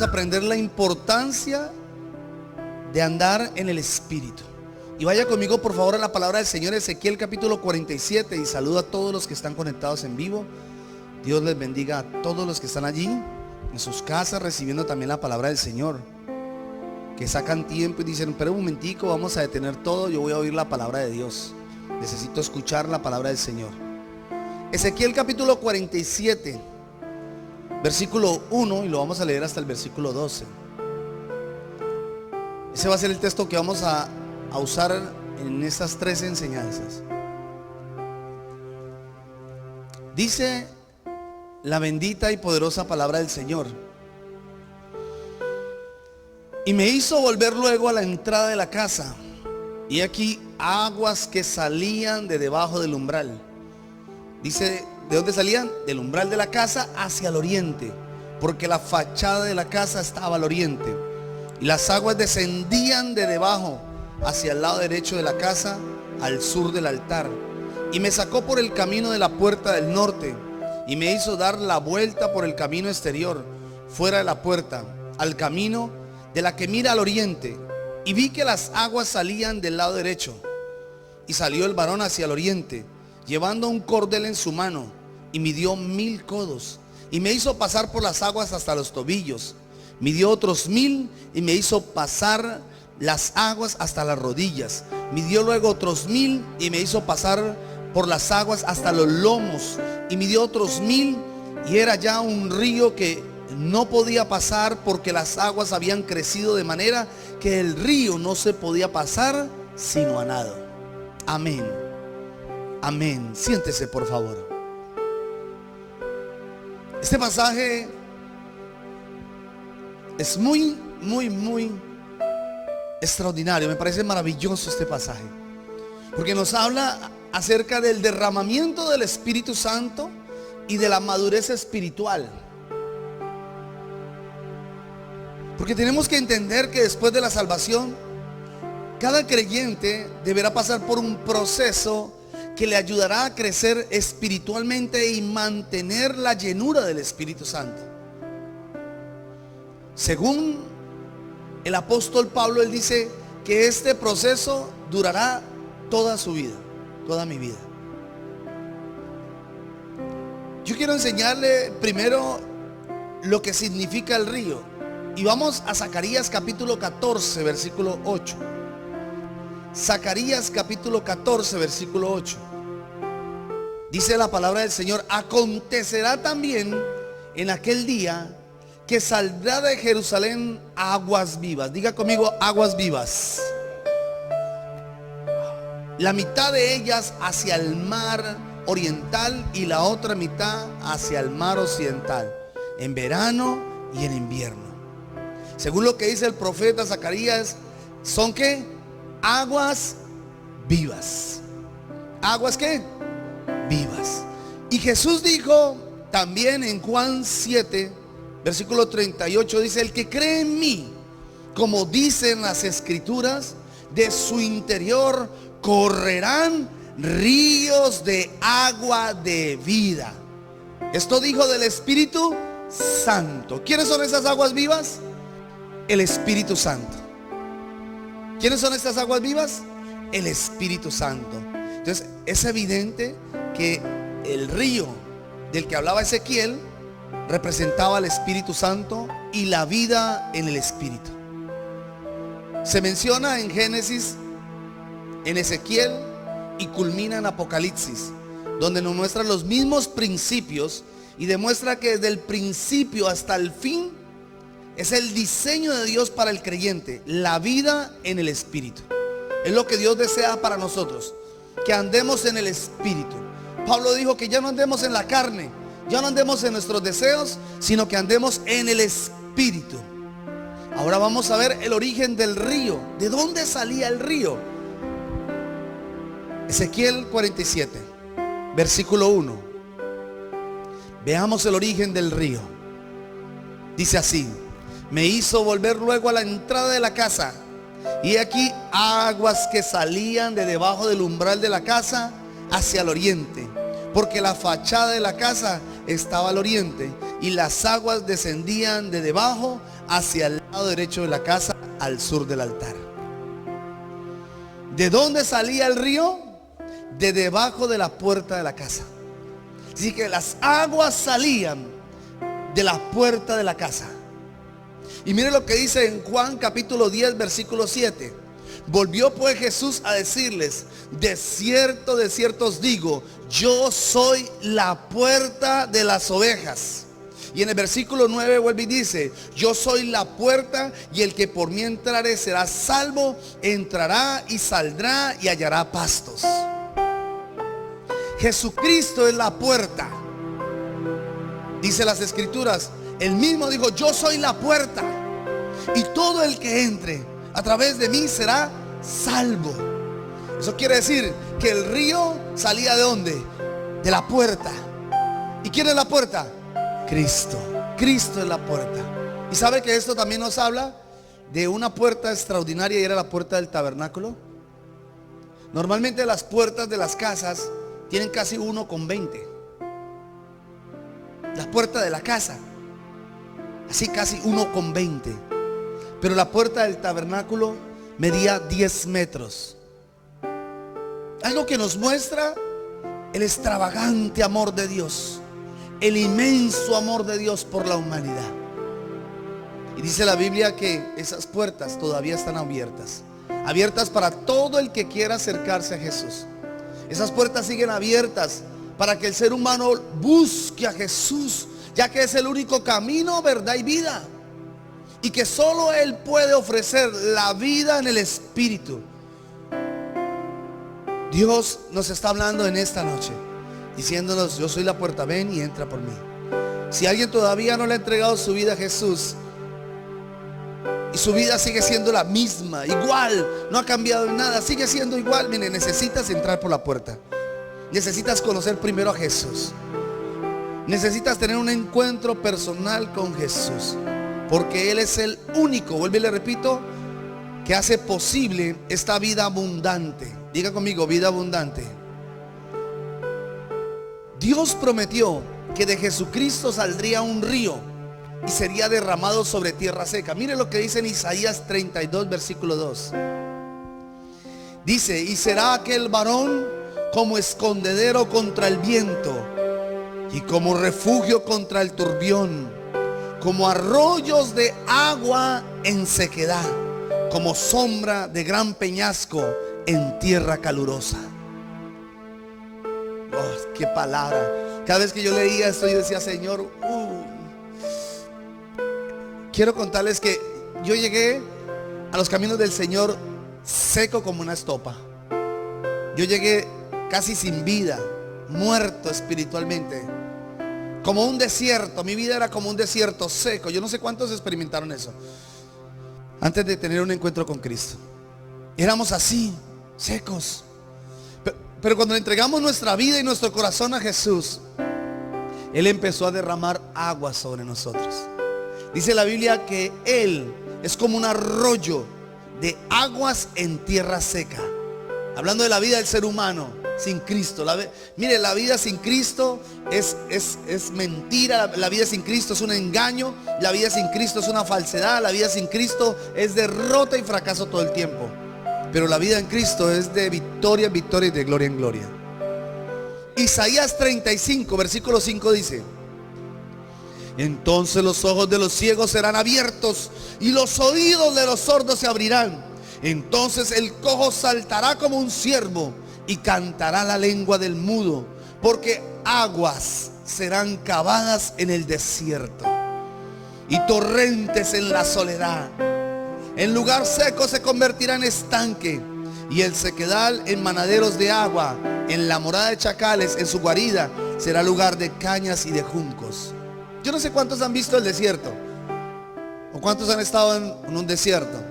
a aprender la importancia de andar en el Espíritu. Y vaya conmigo por favor a la palabra del Señor, Ezequiel capítulo 47, y saluda a todos los que están conectados en vivo. Dios les bendiga a todos los que están allí en sus casas recibiendo también la palabra del Señor, que sacan tiempo y dicen: pero un momentico, vamos a detener todo, yo voy a oír la palabra de Dios, necesito escuchar la palabra del Señor. Ezequiel capítulo 47, versículo 1, y lo vamos a leer hasta el versículo 12. Ese va a ser el texto que vamos a usar en estas 3 enseñanzas. Dice la bendita y poderosa palabra del Señor: y me hizo volver luego a la entrada de la casa, y aquí aguas que salían de debajo del umbral. Dice, ¿de dónde salían? Del umbral de la casa hacia el oriente, porque la fachada de la casa estaba al oriente. Y las aguas descendían de debajo hacia el lado derecho de la casa, al sur del altar. Y me sacó por el camino de la puerta del norte, y me hizo dar la vuelta por el camino exterior, fuera de la puerta, al camino de la que mira al oriente. Y vi que las aguas salían del lado derecho. Y salió el varón hacia el oriente, llevando un cordel en su mano, y midió 1000 codos, y me hizo pasar por las aguas hasta los tobillos. Midió otros 1000, y me hizo pasar las aguas hasta las rodillas. Midió luego otros 1000, y me hizo pasar por las aguas hasta los lomos. Y midió otros 1000, y era ya un río que no podía pasar, porque las aguas habían crecido de manera que el río no se podía pasar sino a nado. Amén. Amén. Siéntese por favor. Este pasaje es muy extraordinario. Me parece maravilloso este pasaje, porque nos habla acerca del derramamiento del Espíritu Santo y de la madurez espiritual. Porque tenemos que entender que después de la salvación, cada creyente deberá pasar por un proceso que le ayudará a crecer espiritualmente y mantener la llenura del Espíritu Santo. Según el apóstol Pablo, él dice que este proceso durará toda su vida, toda mi vida. Yo quiero enseñarle primero lo que significa el río. Y vamos a Zacarías capítulo 14, versículo 8. Zacarías capítulo 14, versículo 8. Dice la palabra del Señor: acontecerá también en aquel día que saldrá de Jerusalén aguas vivas. Diga conmigo: aguas vivas. La mitad de ellas hacia el mar oriental y la otra mitad hacia el mar occidental, en verano y en invierno. Según lo que dice el profeta Zacarías, ¿son qué? Aguas vivas. ¿Aguas qué? Vivas. Y Jesús dijo también en Juan 7, versículo 38, dice: el que cree en mí, como dicen las escrituras, de su interior correrán ríos de agua de vida. Esto dijo del Espíritu Santo. ¿Quiénes son esas aguas vivas? El Espíritu Santo. ¿Quiénes son estas aguas vivas? El Espíritu Santo. Entonces es evidente que el río del que hablaba Ezequiel representaba al Espíritu Santo y la vida en el Espíritu. Se menciona en Génesis, en Ezequiel y culmina en Apocalipsis, donde nos muestra los mismos principios y demuestra que desde el principio hasta el fin es el diseño de Dios para el creyente, la vida en el Espíritu. Es lo que Dios desea para nosotros, que andemos en el Espíritu. Pablo dijo que ya no andemos en la carne, ya no andemos en nuestros deseos, sino que andemos en el Espíritu. Ahora vamos a ver el origen del río. ¿De dónde salía el río? Ezequiel 47, versículo 1. Veamos el origen del río. Dice así: me hizo volver luego a la entrada de la casa, y aquí aguas que salían de debajo del umbral de la casa hacia el oriente, porque la fachada de la casa estaba al oriente. y las aguas descendían de debajo hacia el lado derecho de la casa, al sur del altar. ¿De dónde salía el río? De debajo de la puerta de la casa. Así que las aguas salían de la puerta de la casa. Y mire lo que dice en Juan capítulo 10 versículo 7. Volvió pues Jesús a decirles: de cierto os digo, yo soy la puerta de las ovejas. Y en el versículo 9 vuelve y dice: yo soy la puerta, y el que por mí entrare será salvo, entrará y saldrá y hallará pastos. Jesucristo es la puerta. Dice las escrituras, él mismo dijo: yo soy la puerta, y todo el que entre a través de mí será salvo. Eso quiere decir que el río salía ¿de dónde? De la puerta. ¿Y quién es la puerta? Cristo. Cristo es la puerta. ¿Y sabe que esto también nos habla de una puerta extraordinaria, y era la puerta del tabernáculo? Normalmente las puertas de las casas tienen casi 1,20. La puerta de la casa, así casi 1,20. Pero la puerta del tabernáculo medía 10 metros. Algo que nos muestra el extravagante amor de Dios, el inmenso amor de Dios por la humanidad. Y dice la Biblia que esas puertas todavía están abiertas. Abiertas para todo el que quiera acercarse a Jesús. Esas puertas siguen abiertas para que el ser humano busque a Jesús, ya que es el único camino, verdad y vida. Y que solo Él puede ofrecer la vida en el Espíritu. Dios nos está hablando en esta noche, diciéndonos: yo soy la puerta, ven y entra por mí. Si alguien todavía no le ha entregado su vida a Jesús, y su vida sigue siendo la misma, igual, no ha cambiado en nada, sigue siendo igual, mire, necesitas entrar por la puerta. Necesitas conocer primero a Jesús. Necesitas tener un encuentro personal con Jesús, porque Él es el único, vuelvo y le repito, que hace posible esta vida abundante. Diga conmigo: vida abundante. Dios prometió que de Jesucristo saldría un río y sería derramado sobre tierra seca. Mire lo que dice en Isaías 32 versículo 2. Dice: y será aquel varón como escondedero contra el viento, y como refugio contra el turbión, como arroyos de agua en sequedad, como sombra de gran peñasco en tierra calurosa. Oh, qué palabra. Cada vez que yo leía esto, yo decía: Señor, quiero contarles que yo llegué a los caminos del Señor seco como una estopa. Yo llegué casi sin vida, muerto espiritualmente, como un desierto. Mi vida era como un desierto seco. Yo no sé cuántos experimentaron eso antes de tener un encuentro con Cristo. Éramos así, secos. Pero cuando le entregamos nuestra vida y nuestro corazón a Jesús, Él empezó a derramar agua sobre nosotros. Dice la Biblia que Él es como un arroyo de aguas en tierra seca. Hablando de la vida del ser humano sin Cristo. Mire, la vida sin Cristo es mentira. La vida sin Cristo es un engaño. La vida sin Cristo es una falsedad. La vida sin Cristo es derrota y fracaso todo el tiempo. Pero la vida en Cristo es de victoria en victoria y de gloria en gloria. Isaías 35 versículo 5 dice: entonces los ojos de los ciegos serán abiertos y los oídos de los sordos se abrirán. Entonces el cojo saltará como un ciervo y cantará la lengua del mudo, porque aguas serán cavadas en el desierto y torrentes en la soledad. En lugar seco se convertirá en estanque, y el sequedal en manaderos de agua. En la morada de chacales, en su guarida, será lugar de cañas y de juncos. Yo no sé cuántos han visto el desierto, o cuántos han estado en un desierto.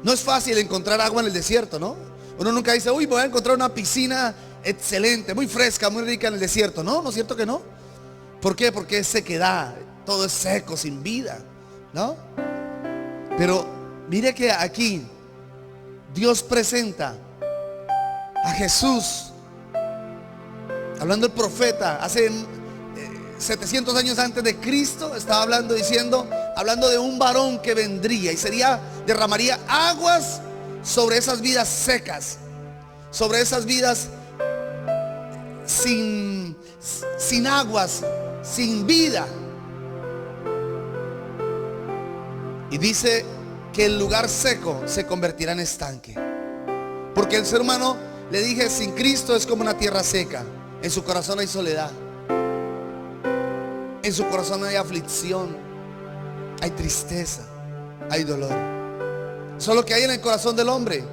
No es fácil encontrar agua en el desierto, ¿no? Uno nunca dice: uy, voy a encontrar una piscina excelente, muy fresca, muy rica en el desierto. No, ¿no es cierto que no? ¿Por qué? Porque es sequedad, todo es seco, sin vida, ¿no? Pero mire que aquí Dios presenta a Jesús, hablando el profeta, hace 700 años antes de Cristo, estaba hablando de un varón que vendría y derramaría aguas sobre esas vidas secas, sobre esas vidas sin aguas, sin vida. Y dice que el lugar seco se convertirá en estanque. Porque el ser humano, le dije, sin Cristo es como una tierra seca. En su corazón hay soledad. En su corazón hay aflicción, hay tristeza, hay dolor. Eso es lo que hay en el corazón del hombre.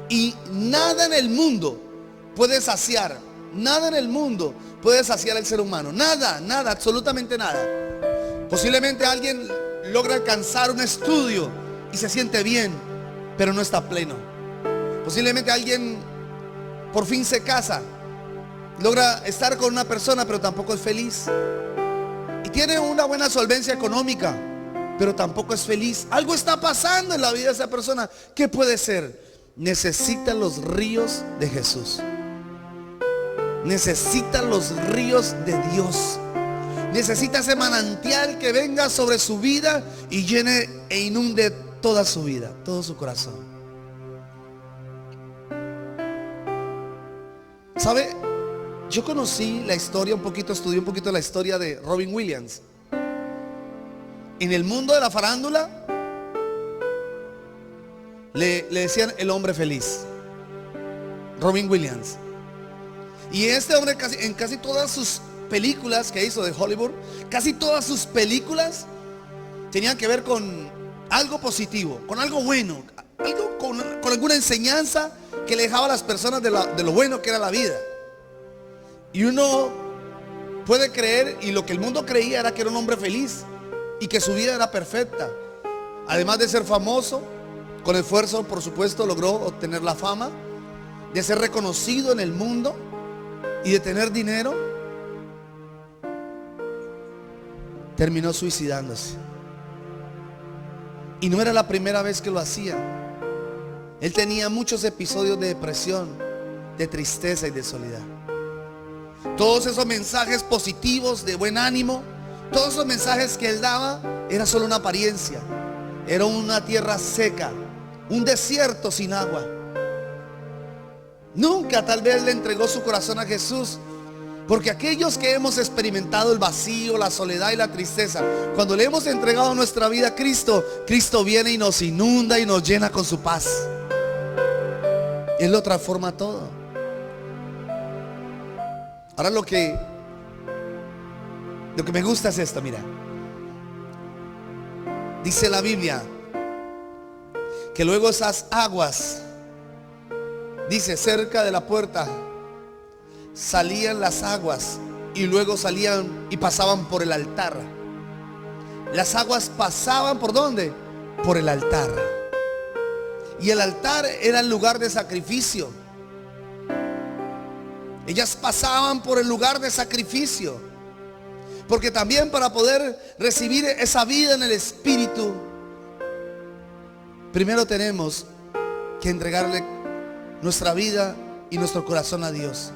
Y nada en el mundo puede saciar. Nada en el mundo puede saciar al ser humano. Nada, absolutamente nada. Posiblemente alguien logra alcanzar un estudio y se siente bien, pero no está pleno. Posiblemente alguien por fin se casa, logra estar con una persona, pero tampoco es feliz. Y tiene una buena solvencia económica, pero tampoco es feliz. Algo está pasando en la vida de esa persona. ¿Qué puede ser? Necesita los ríos de Jesús. Necesita los ríos de Dios. Necesita ese manantial que venga sobre su vida y llene e inunde toda su vida, todo su corazón. ¿Sabe? Yo conocí la historia estudié un poquito la historia de Robin Williams. En el mundo de la farándula le decían el hombre feliz, Robin Williams. Y este hombre en casi todas sus películas que hizo de Hollywood, casi todas sus películas tenían que ver con algo positivo, con algo bueno, algo con alguna enseñanza que le dejaba a las personas de lo bueno que era la vida. Y uno puede creer, y lo que el mundo creía era que era un hombre feliz y que su vida era perfecta. Además de ser famoso, con esfuerzo, por supuesto, logró obtener la fama, de ser reconocido en el mundo y de tener dinero. Terminó suicidándose. Y no era la primera vez que lo hacía. Él tenía muchos episodios de depresión, de tristeza y de soledad. Todos esos mensajes positivos de buen ánimo, todos esos mensajes que él daba, era solo una apariencia. Era una tierra seca, un desierto sin agua. Nunca tal vez le entregó su corazón a Jesús. Porque aquellos que hemos experimentado el vacío, la soledad y la tristeza, cuando le hemos entregado nuestra vida a Cristo, Cristo viene y nos inunda y nos llena con su paz. Él lo transforma todo. Ahora lo que me gusta es esto, mira. Dice la Biblia que luego esas aguas, dice, cerca de la puerta salían las aguas y luego salían y pasaban por el altar. Las aguas pasaban ¿por dónde? Por el altar. Y el altar era el lugar de sacrificio. Ellas pasaban por el lugar de sacrificio. Porque también para poder recibir esa vida en el Espíritu, primero tenemos que entregarle nuestra vida y nuestro corazón a Dios.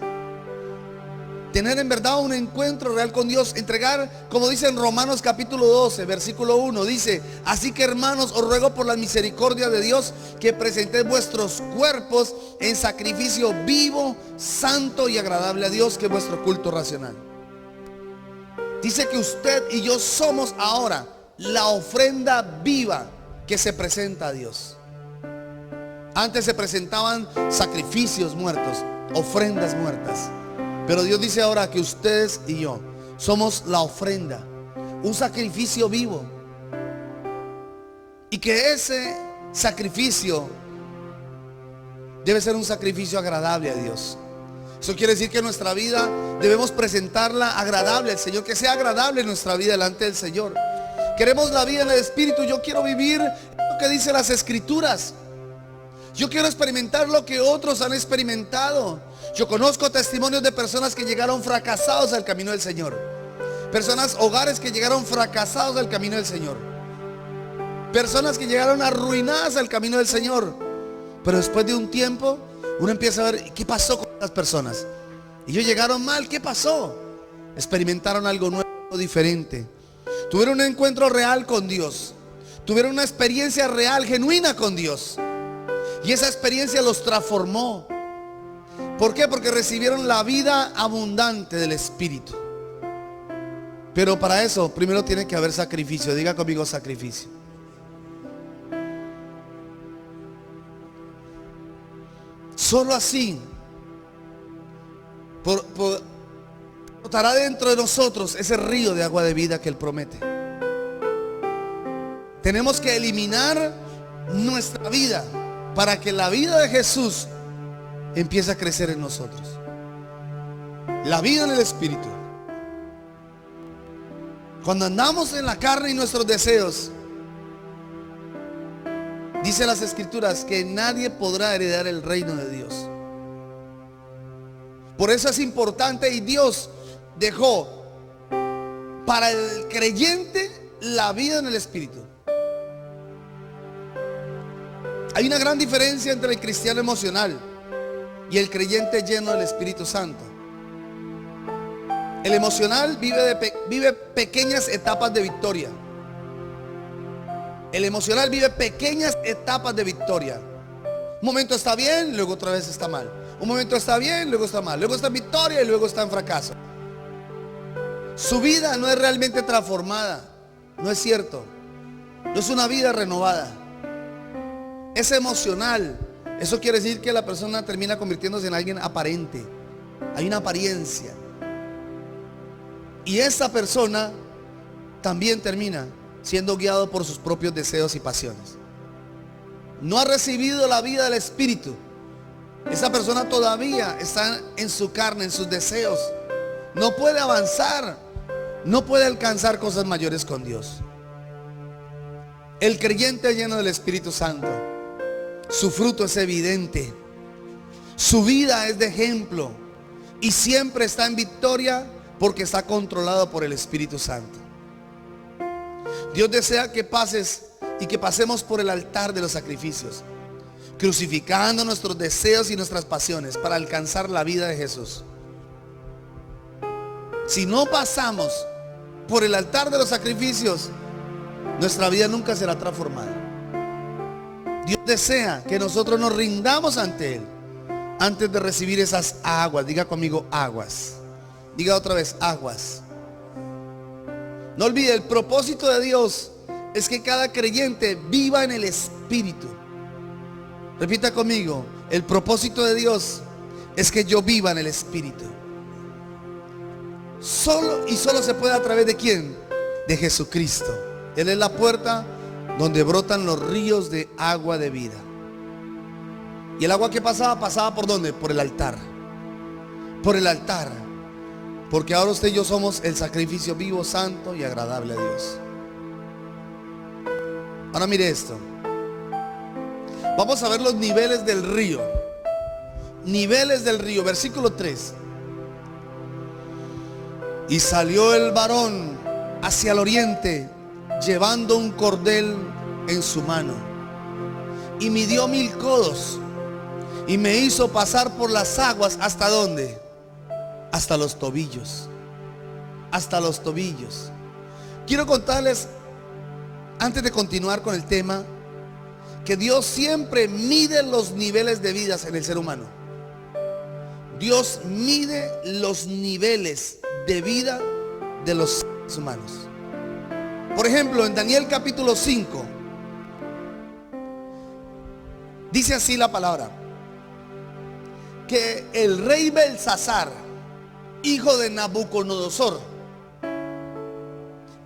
Tener en verdad un encuentro real con Dios. Entregar, como dice en Romanos capítulo 12, versículo 1, dice: así que, hermanos, os ruego por la misericordia de Dios que presentéis vuestros cuerpos en sacrificio vivo, santo y agradable a Dios, que es vuestro culto racional. Dice que usted y yo somos ahora la ofrenda viva que se presenta a Dios. Antes se presentaban sacrificios muertos, ofrendas muertas. Pero Dios dice ahora que ustedes y yo somos la ofrenda, un sacrificio vivo. Y que ese sacrificio debe ser un sacrificio agradable a Dios. Eso quiere decir que nuestra vida debemos presentarla agradable al Señor, que sea agradable nuestra vida delante del Señor. Queremos la vida en el Espíritu. Yo quiero vivir lo que dicen las Escrituras. Yo quiero experimentar lo que otros han experimentado. Yo conozco testimonios de personas que llegaron fracasados al camino del Señor. Hogares que llegaron fracasados al camino del Señor. Personas que llegaron arruinadas al camino del Señor. Pero después de un tiempo, uno empieza a ver qué pasó con las personas. Ellos llegaron mal, ¿qué pasó? Experimentaron algo nuevo. diferente. Tuvieron un encuentro real con Dios. Tuvieron una experiencia real, genuina con Dios. Y esa experiencia los transformó. ¿Por qué? Porque recibieron la vida abundante del Espíritu. Pero para eso primero tiene que haber sacrificio. Diga conmigo sacrificio. Solo así brotará dentro de nosotros ese río de agua de vida que Él promete. Tenemos que eliminar nuestra vida para que la vida de Jesús empiece a crecer en nosotros. La vida en el Espíritu. Cuando andamos en la carne y nuestros deseos, dice las Escrituras que nadie podrá heredar el reino de Dios. Por eso es importante, y Dios dejó para el creyente la vida en el Espíritu. Hay una gran diferencia entre el cristiano emocional y el creyente lleno del Espíritu Santo. El emocional vive pequeñas etapas de victoria. El emocional vive pequeñas etapas de victoria. Un momento está bien, luego otra vez está mal. Un momento está bien, luego está mal. Luego está en victoria y luego está en fracaso. Su vida no es realmente transformada. No es cierto. No es una vida renovada. Es emocional. Eso quiere decir que la persona termina convirtiéndose en alguien aparente. Hay una apariencia. Y esa persona también termina siendo guiado por sus propios deseos y pasiones. No ha recibido la vida del Espíritu. Esa persona todavía está en su carne, en sus deseos. No puede avanzar. No puede alcanzar cosas mayores con Dios. El creyente lleno del Espíritu Santo, su fruto es evidente. Su vida es de ejemplo. Y siempre está en victoria porque está controlado por el Espíritu Santo. Dios desea que pases y que pasemos por el altar de los sacrificios, crucificando nuestros deseos y nuestras pasiones para alcanzar la vida de Jesús. Si no pasamos por el altar de los sacrificios, nuestra vida nunca será transformada. Dios desea que nosotros nos rindamos ante Él antes de recibir esas aguas. Diga conmigo aguas. Diga otra vez aguas. No olvide, el propósito de Dios es que cada creyente viva en el Espíritu. Repita conmigo, el propósito de Dios es que yo viva en el Espíritu. Solo se puede a través de ¿quién? De Jesucristo. Él es la puerta donde brotan los ríos de agua de vida. Y el agua que pasaba ¿por dónde? Por el altar. Por el altar. Porque ahora usted y yo somos el sacrificio vivo, santo y agradable a Dios. Ahora mire esto. Vamos a ver los niveles del río. Niveles del río, versículo 3. Y salió el varón hacia el oriente, llevando un cordel en su mano. Y midió 1000 codos. Y me hizo pasar por las aguas. ¿Hasta dónde? Hasta los tobillos. Hasta los tobillos. Quiero contarles, antes de continuar con el tema, que Dios siempre mide los niveles de vidas en el ser humano. Dios mide los niveles de vida de los seres humanos. Por ejemplo, en Daniel capítulo 5 dice así la palabra: que el rey Belsasar, hijo de Nabucodonosor,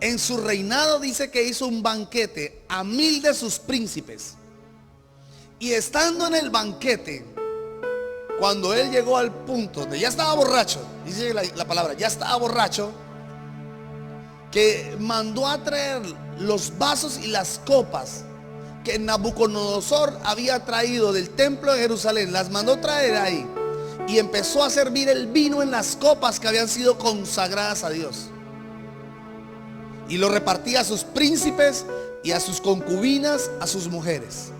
en su reinado dice que hizo un banquete a 1000 de sus príncipes. Y estando en el banquete, cuando él llegó al punto donde ya estaba borracho, dice la palabra, ya estaba borracho, que mandó a traer los vasos y las copas que Nabucodonosor había traído del templo de Jerusalén, las mandó traer ahí. Y empezó a servir el vino en las copas que habían sido consagradas a Dios. Y lo repartía a sus príncipes y a sus concubinas, a sus mujeres.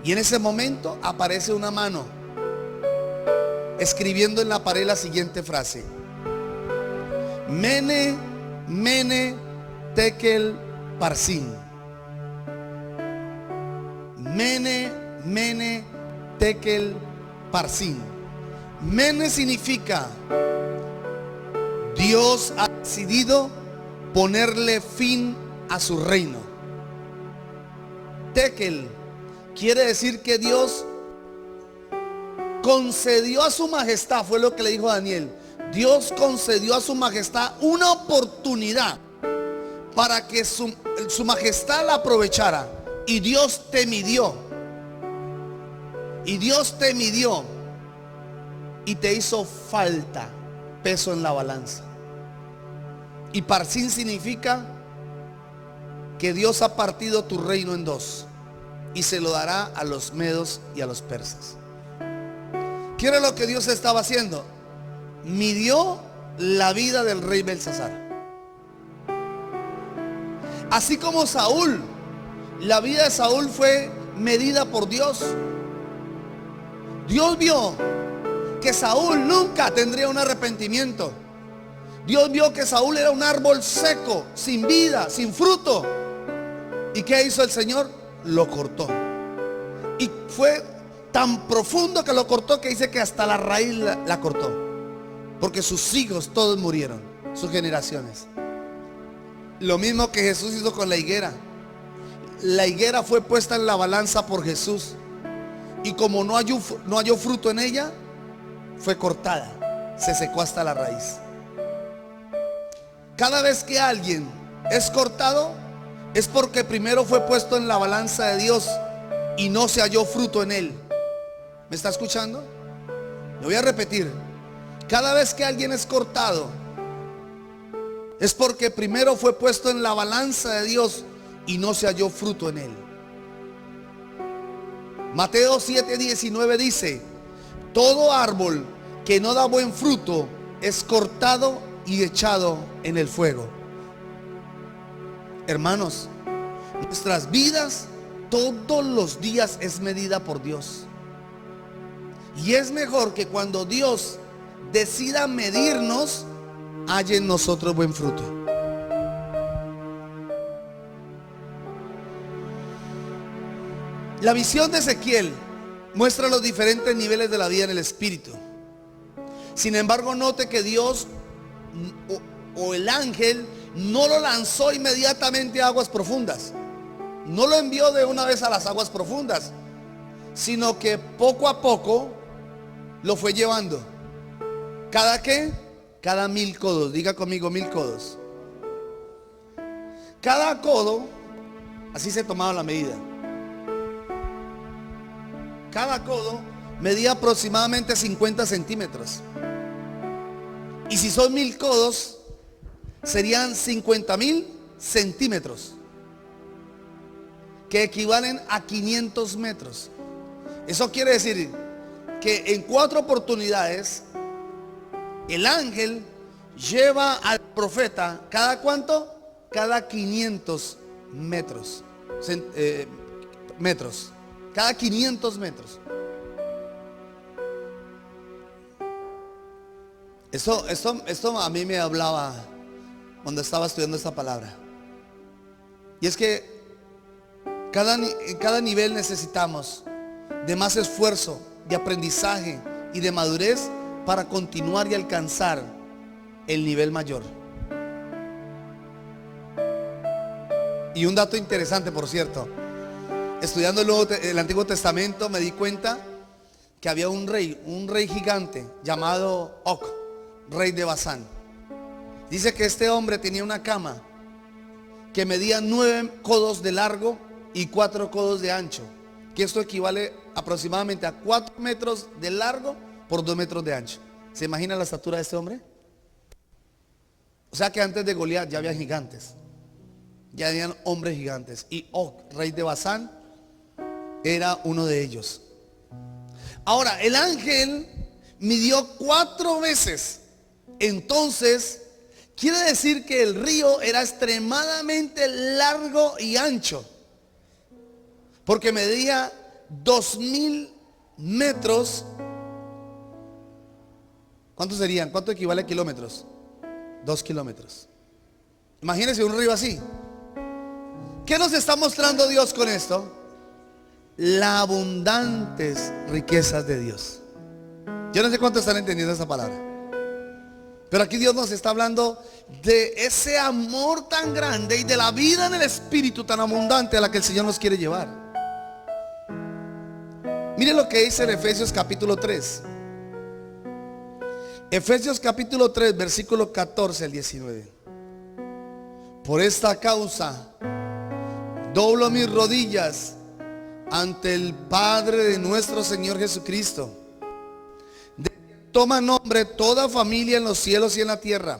Y en ese momento aparece una mano escribiendo en la pared la siguiente frase: Mene, Mene, Tekel, Parsin. Mene, Mene, Tekel, Parsin. Mene significa Dios ha decidido ponerle fin a su reino. Tekel quiere decir que Dios concedió a su majestad, fue lo que le dijo a Daniel. Dios concedió a su majestad una oportunidad para que su majestad la aprovechara. Y Dios te midió. Y Dios te midió. Y te hizo falta peso en la balanza. Y Parsin significa que Dios ha partido tu reino en dos y se lo dará a los medos y a los persas. ¿Qué era lo que Dios estaba haciendo? Midió la vida del rey Belsasar. Así como Saúl, la vida de Saúl fue medida por Dios. Dios vio que Saúl nunca tendría un arrepentimiento. Dios vio que Saúl era un árbol seco, sin vida, sin fruto. ¿Y qué hizo el Señor? Lo cortó. Y fue tan profundo que lo cortó, que dice que hasta la raíz la cortó. Porque sus hijos todos murieron, sus generaciones. Lo mismo que Jesús hizo con la higuera. La higuera fue puesta en la balanza por Jesús. Y como no halló fruto en ella, fue cortada. Se secó hasta la raíz. Cada vez que alguien es cortado, es porque primero fue puesto en la balanza de Dios y no se halló fruto en él. ¿Me está escuchando? Lo voy a repetir. Cada vez que alguien es cortado, es porque primero fue puesto en la balanza de Dios y no se halló fruto en él. Mateo 7:19 dice: todo árbol que no da buen fruto es cortado y echado en el fuego. Hermanos, nuestras vidas todos los días es medida por Dios. Y es mejor que cuando Dios decida medirnos, haya en nosotros buen fruto. La visión de Ezequiel muestra los diferentes niveles de la vida en el espíritu. Sin embargo, note que Dios o el ángel no lo lanzó inmediatamente a aguas profundas. No lo envió de una vez a las aguas profundas, sino que poco a poco lo fue llevando. ¿Cada qué? Cada 1000 codos. Diga conmigo, 1000 codos. Cada codo, así se tomaba la medida. Cada codo medía aproximadamente 50 centímetros. Y si son 1000 codos, serían 50,000 centímetros, que equivalen a 500 metros. Eso quiere decir que en 4 oportunidades el ángel lleva al profeta, ¿cada cuánto? Cada 500 metros. Cada 500 metros. Esto a mí me hablaba cuando estaba estudiando esta palabra. Y es que en cada nivel necesitamos de más esfuerzo, de aprendizaje y de madurez para continuar y alcanzar el nivel mayor. Y un dato interesante, por cierto, estudiando el Antiguo Testamento me di cuenta que había un rey gigante llamado Og, rey de Basán. Dice que este hombre tenía una cama que medía 9 codos de largo y 4 codos de ancho, que esto equivale aproximadamente a 4 metros de largo por 2 metros de ancho. ¿Se imagina la estatura de este hombre? O sea que antes de Goliat ya había gigantes, ya habían hombres gigantes, y Og, rey de Basán, era uno de ellos. Ahora, el ángel midió 4 veces. Entonces quiere decir que el río era extremadamente largo y ancho, porque medía 2000 metros. ¿Cuántos serían? ¿Cuánto equivale a kilómetros? 2 kilómetros. Imagínense un río así. ¿Qué nos está mostrando Dios con esto? Las abundantes riquezas de Dios. Yo no sé cuántos están entendiendo esa palabra, pero aquí Dios nos está hablando de ese amor tan grande y de la vida en el Espíritu tan abundante a la que el Señor nos quiere llevar. Mire lo que dice en Efesios capítulo 3. Efesios capítulo 3, versículo 14 al 19. Por esta causa doblo mis rodillas ante el Padre de nuestro Señor Jesucristo, de quien toma nombre toda familia en los cielos y en la tierra,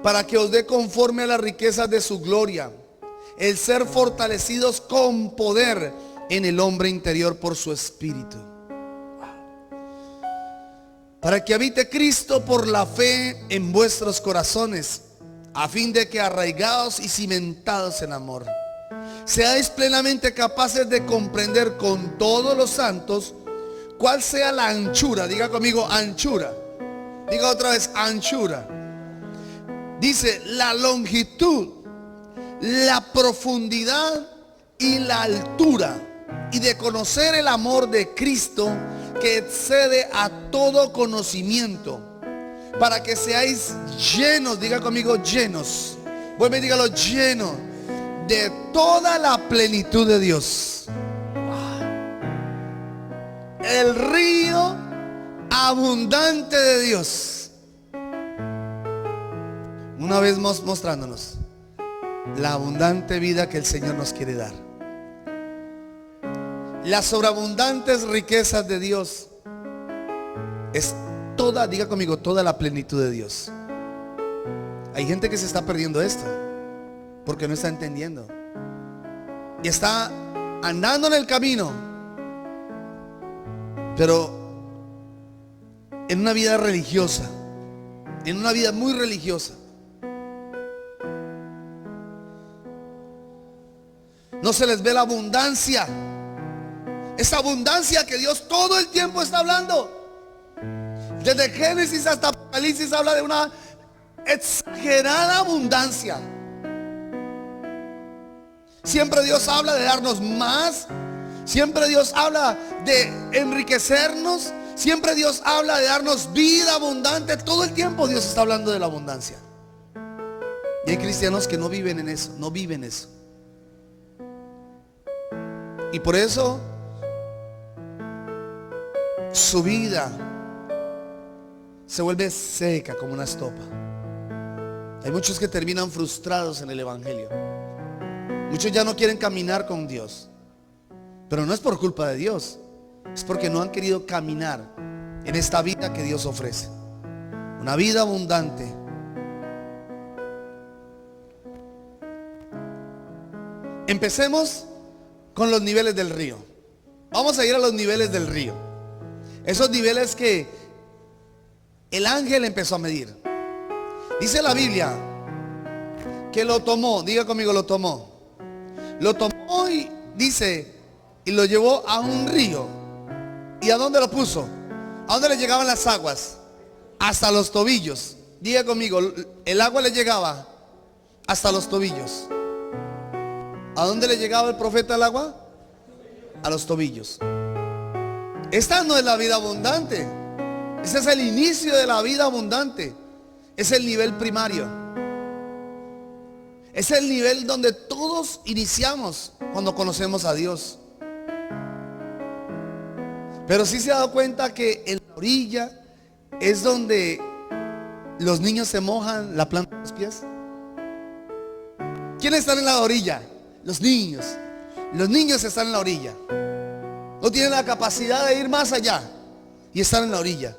para que os dé conforme a las riquezas de su gloria el ser fortalecidos con poder en el hombre interior por su Espíritu, para que habite Cristo por la fe en vuestros corazones, a fin de que arraigados y cimentados en amor, seáis plenamente capaces de comprender con todos los santos cuál sea la anchura. Diga conmigo, anchura. Diga otra vez, anchura. Dice, la longitud, la profundidad y la altura, y de conocer el amor de Cristo que excede a todo conocimiento, para que seáis llenos. Diga conmigo, llenos. Vuelve y dígalo, llenos de toda la plenitud de Dios. El río abundante de Dios. Una vez más mostrándonos la abundante vida que el Señor nos quiere dar. Las sobreabundantes riquezas de Dios es toda, diga conmigo, toda la plenitud de Dios. Hay gente que se está perdiendo esto porque no está entendiendo y está andando en el camino, pero en una vida religiosa, en una vida muy religiosa. No se les ve la abundancia, esa abundancia que Dios todo el tiempo está hablando. Desde Génesis hasta Apocalipsis habla de una exagerada abundancia. Siempre Dios habla de darnos más. Siempre Dios habla de enriquecernos. Siempre Dios habla de darnos vida abundante. Todo el tiempo Dios está hablando de la abundancia. Y hay cristianos que no viven en eso, no viven eso. Y por eso su vida se vuelve seca como una estopa. Hay muchos que terminan frustrados en el evangelio. Muchos ya no quieren caminar con Dios, pero no es por culpa de Dios, es porque no han querido caminar en esta vida que Dios ofrece, una vida abundante. Empecemos con los niveles del río. Vamos a ir a los niveles del río. Esos niveles que el ángel empezó a medir. Dice la Biblia que lo tomó, diga conmigo, lo tomó. Lo tomó y dice, y lo llevó a un río. ¿Y a dónde lo puso? ¿A dónde le llegaban las aguas? Hasta los tobillos. Diga conmigo, el agua le llegaba hasta los tobillos. ¿A dónde le llegaba el profeta el agua? A los tobillos. Esta no es la vida abundante. Ese es el inicio de la vida abundante. Es el nivel primario. Es el nivel donde todos iniciamos cuando conocemos a Dios. Pero sí se ha dado cuenta que en la orilla es donde los niños se mojan la planta de los pies. ¿Quiénes están en la orilla? Los niños. Los niños están en la orilla. No tienen la capacidad de ir más allá y están en la orilla.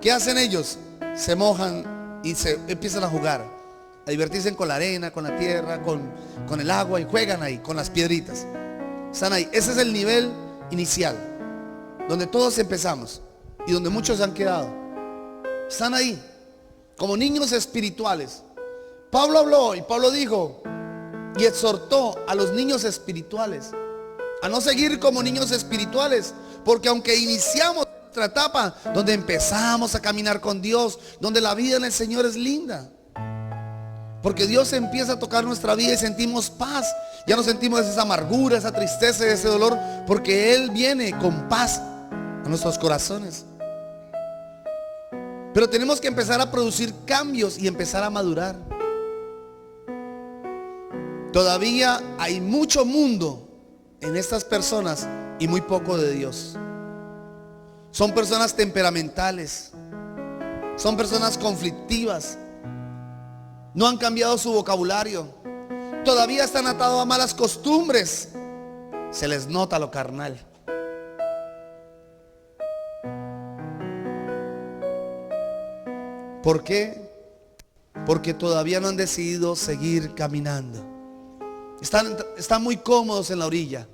¿Qué hacen ellos? Se mojan y se empiezan a jugar, a divertirse con la arena, con la tierra, con el agua, y juegan ahí, con las piedritas. Están ahí. Ese es el nivel inicial, donde todos empezamos y donde muchos han quedado. Están ahí, como niños espirituales. Pablo habló y Pablo dijo y exhortó a los niños espirituales a no seguir como niños espirituales, porque aunque iniciamos otra etapa donde empezamos a caminar con Dios, donde la vida en el Señor es linda. Porque Dios empieza a tocar nuestra vida y sentimos paz. Ya no sentimos esa amargura, esa tristeza, ese dolor, porque Él viene con paz a nuestros corazones. Pero tenemos que empezar a producir cambios y empezar a madurar. Todavía hay mucho mundo en estas personas y muy poco de Dios. Son personas temperamentales, son personas conflictivas, no han cambiado su vocabulario, todavía están atados a malas costumbres, se les nota lo carnal. ¿Por qué? Porque todavía no han decidido seguir caminando. Están muy cómodos en la orilla,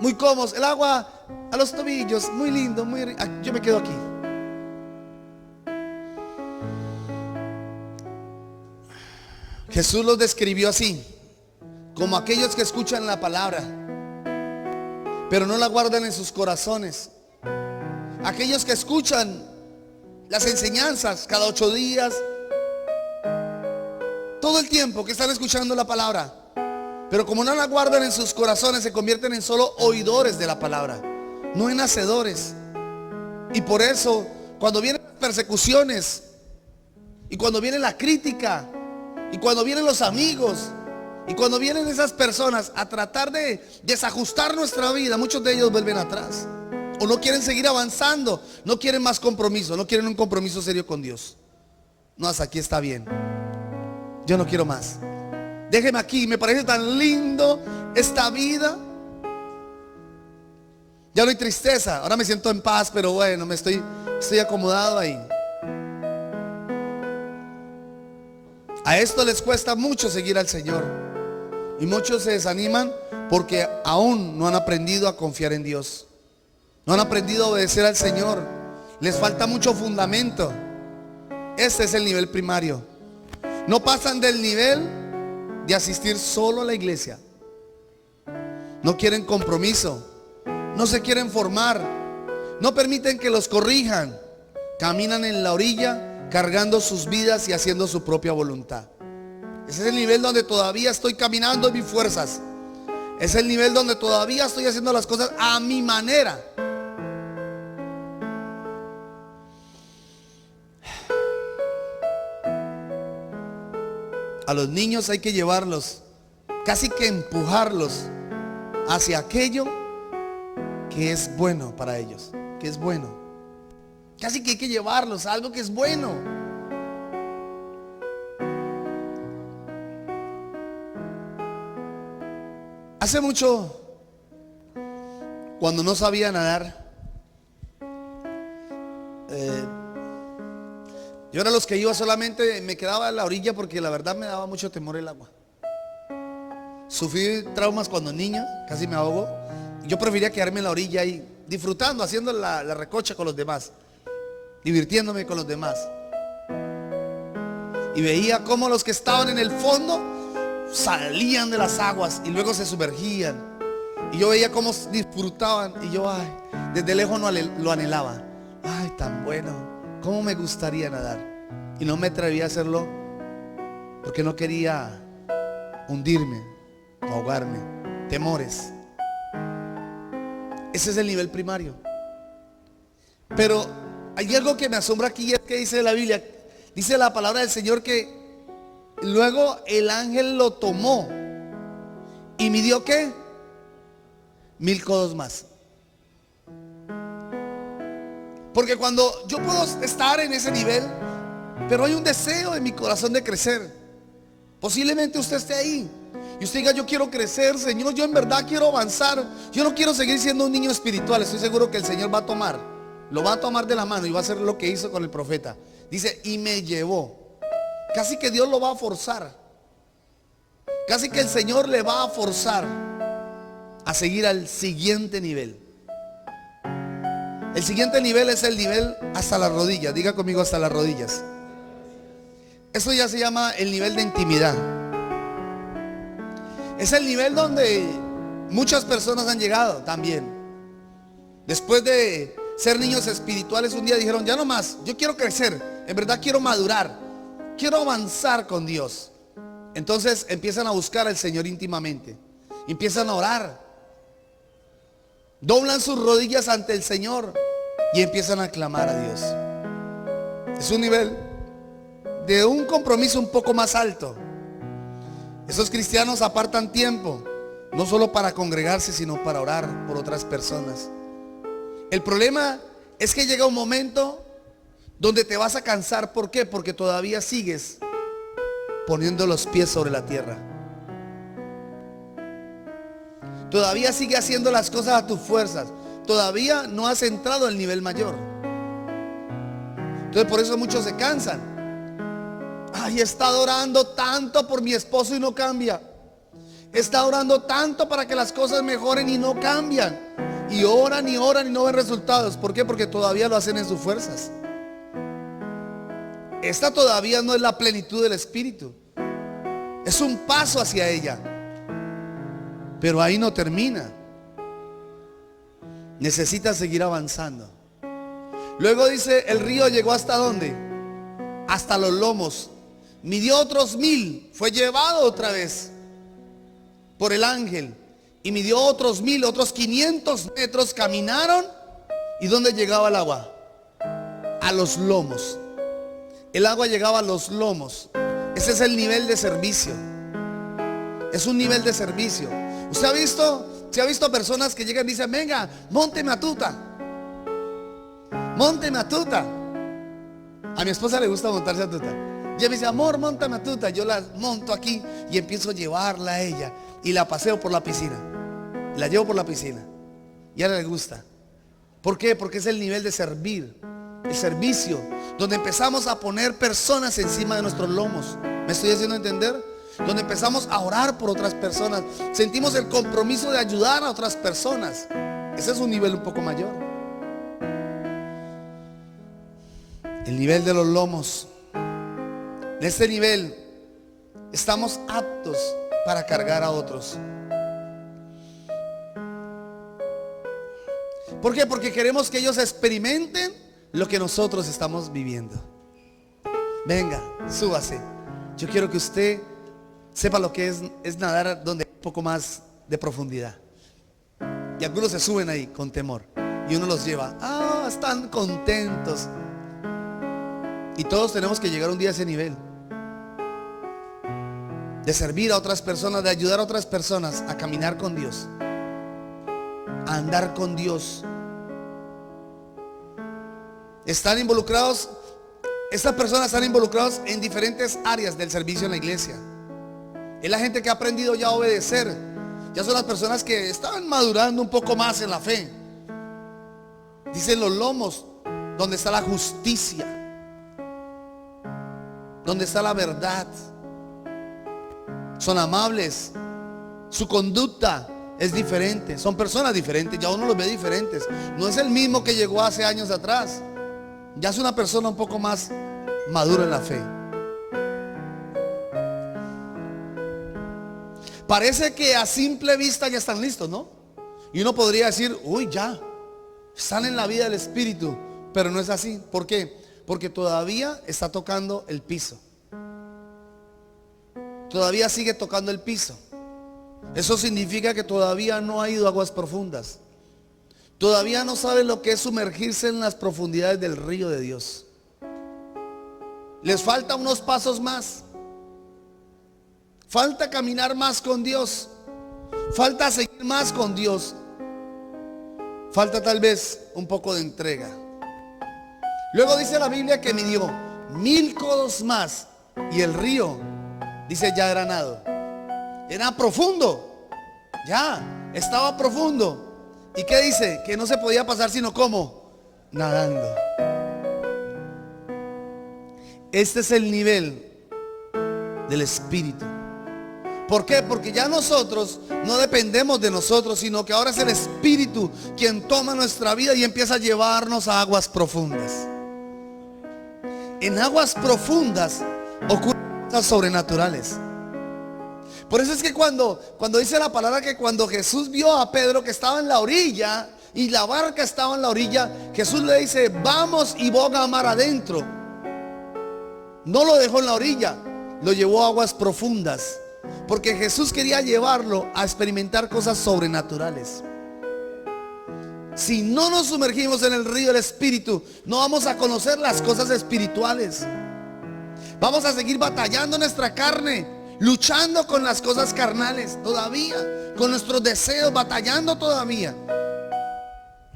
muy cómodos, el agua a los tobillos, muy lindo, yo me quedo aquí. Jesús los describió así, como aquellos que escuchan la palabra, pero no la guardan en sus corazones. Aquellos que escuchan las enseñanzas cada 8 días, todo el tiempo que están escuchando la palabra, pero como no la guardan en sus corazones, se convierten en solo oidores de la palabra, no en hacedores. Y por eso, cuando vienen las persecuciones, y cuando viene la crítica, y cuando vienen los amigos, y cuando vienen esas personas a tratar de desajustar nuestra vida, muchos de ellos vuelven atrás, o no quieren seguir avanzando, no quieren más compromiso, no quieren un compromiso serio con Dios. No, hasta aquí está bien, yo no quiero más. Déjeme aquí, me parece tan lindo esta vida. Ya no hay tristeza, ahora me siento en paz, pero bueno, estoy acomodado ahí. A esto les cuesta mucho seguir al Señor. Y muchos se desaniman porque aún no han aprendido a confiar en Dios. No han aprendido a obedecer al Señor. Les falta mucho fundamento. Este es el nivel primario. No pasan del nivel de asistir solo a la iglesia. No quieren compromiso. No se quieren formar. No permiten que los corrijan. Caminan en la orilla cargando sus vidas y haciendo su propia voluntad. Ese es el nivel donde todavía estoy caminando en mis fuerzas. Es el nivel donde todavía estoy haciendo las cosas a mi manera. A los niños hay que llevarlos, casi que empujarlos hacia aquello que es bueno para ellos, que es bueno. Casi que hay que llevarlos a algo que es bueno. Hace mucho, cuando no sabía nadar, yo era los que iba solamente, me quedaba en la orilla porque la verdad me daba mucho temor el agua. Sufrí traumas cuando niño, casi me ahogo. Yo prefería quedarme en la orilla ahí, disfrutando, haciendo la recocha con los demás, divirtiéndome con los demás. Y veía cómo los que estaban en el fondo salían de las aguas y luego se sumergían. Y yo veía cómo disfrutaban y yo, desde lejos lo anhelaba. Ay, tan bueno. ¿Cómo me gustaría nadar? Y no me atrevía a hacerlo porque no quería hundirme, ahogarme. Temores. Ese es el nivel primario. Pero hay algo que me asombra aquí, es que dice la Biblia, dice la palabra del Señor que luego el ángel lo tomó y midió ¿qué? 1000 codos más. Porque cuando yo puedo estar en ese nivel, pero hay un deseo en mi corazón de crecer. Posiblemente usted esté ahí y usted diga, yo quiero crecer, Señor, yo en verdad quiero avanzar. Yo no quiero seguir siendo un niño espiritual. Estoy seguro que el Señor lo va a tomar de la mano y va a hacer lo que hizo con el profeta. Dice, y me llevó. Casi que Dios lo va a forzar. Casi que el Señor le va a forzar a seguir al siguiente nivel. El siguiente nivel es el nivel hasta las rodillas. Diga conmigo, hasta las rodillas. Eso ya se llama el nivel de intimidad. Es el nivel donde muchas personas han llegado también. Después de ser niños espirituales, un día dijeron, ya no más, yo quiero crecer, en verdad quiero madurar, quiero avanzar con Dios. Entonces empiezan a buscar al Señor íntimamente, empiezan a orar, doblan sus rodillas ante el Señor y empiezan a clamar a Dios. Es un nivel de un compromiso un poco más alto. Esos cristianos apartan tiempo, no solo para congregarse, sino para orar por otras personas. El problema es que llega un momento donde te vas a cansar. ¿Por qué? Porque todavía sigues poniendo los pies sobre la tierra. Todavía sigues haciendo las cosas a tus fuerzas. Todavía no has entrado al nivel mayor. Entonces por eso muchos se cansan. Ay, he estado orando tanto por mi esposo y no cambia. He estado orando tanto para que las cosas mejoren y no cambian. Y oran y oran y no ven resultados. ¿Por qué? Porque todavía lo hacen en sus fuerzas. Esta todavía no es la plenitud del Espíritu. Es un paso hacia ella. Pero ahí no termina. Necesita seguir avanzando. Luego dice, el río llegó ¿hasta dónde? Hasta los lomos. Midió otros 1000. Fue llevado otra vez por el ángel. Y midió otros 1000, otros 500 metros. Caminaron. ¿Y dónde llegaba el agua? A los lomos. El agua llegaba a los lomos. Ese es el nivel de servicio. Es un nivel de servicio. ¿Usted ha visto? ¿Se ha visto personas que llegan y dicen, venga, mónteme a tuta? Mónteme a tuta. A mi esposa le gusta montarse a tuta. Ella me dice, amor, móntame a tuta. Yo la monto aquí y empiezo a llevarla a ella. Y la paseo por la piscina. La llevo por la piscina. Y a ella le gusta. ¿Por qué? Porque es el nivel de servir. El servicio. Donde empezamos a poner personas encima de nuestros lomos. ¿Me estoy haciendo entender? Donde empezamos a orar por otras personas. Sentimos el compromiso de ayudar a otras personas. Ese es un nivel un poco mayor. El nivel de los lomos. En este nivel estamos aptos para cargar a otros. ¿Por qué? Porque queremos que ellos experimenten lo que nosotros estamos viviendo. Venga, súbase. Yo quiero que usted sepa lo que es nadar donde hay un poco más de profundidad. Y algunos se suben ahí con temor. Y uno los lleva. Ah, están contentos. Y todos tenemos que llegar un día a ese nivel. De servir a otras personas, de ayudar a otras personas a caminar con Dios. A andar con Dios. Están involucrados, estas personas están involucrados en diferentes áreas del servicio en la iglesia. Es la gente que ha aprendido ya a obedecer. Ya son las personas que están madurando un poco más en la fe. Dicen los lomos, donde está la justicia, donde está la verdad. Son amables. Su conducta es diferente. Son personas diferentes. Ya uno los ve diferentes. No es el mismo que llegó hace años atrás. Ya es una persona un poco más madura en la fe. Parece que a simple vista ya están listos, ¿no? Y uno podría decir, uy, ya están en la vida del Espíritu. Pero no es así. ¿Por qué? Porque todavía está tocando el piso. Todavía sigue tocando el piso. Eso significa que todavía no ha ido a aguas profundas. Todavía no sabe lo que es sumergirse en las profundidades del río de Dios. Les falta unos pasos más. Falta caminar más con Dios. Falta seguir más con Dios. Falta tal vez un poco de entrega. Luego dice la Biblia que midió 1000 codos más. Y el río, dice, ya era nado. Era profundo. Ya, estaba profundo. ¿Y qué dice? Que no se podía pasar sino ¿cómo? Nadando. Este es el nivel del Espíritu. ¿Por qué? Porque ya nosotros no dependemos de nosotros, sino que ahora es el Espíritu quien toma nuestra vida y empieza a llevarnos a aguas profundas. En aguas profundas ocurren cosas sobrenaturales. Por eso es que cuando dice la palabra que cuando Jesús vio a Pedro que estaba en la orilla, y la barca estaba en la orilla, Jesús le dice, vamos y boga mar adentro. No lo dejó en la orilla, lo llevó a aguas profundas, porque Jesús quería llevarlo a experimentar cosas sobrenaturales. Si no nos sumergimos en el río del Espíritu, no vamos a conocer las cosas espirituales. Vamos a seguir batallando nuestra carne, luchando con las cosas carnales todavía, con nuestros deseos, batallando todavía,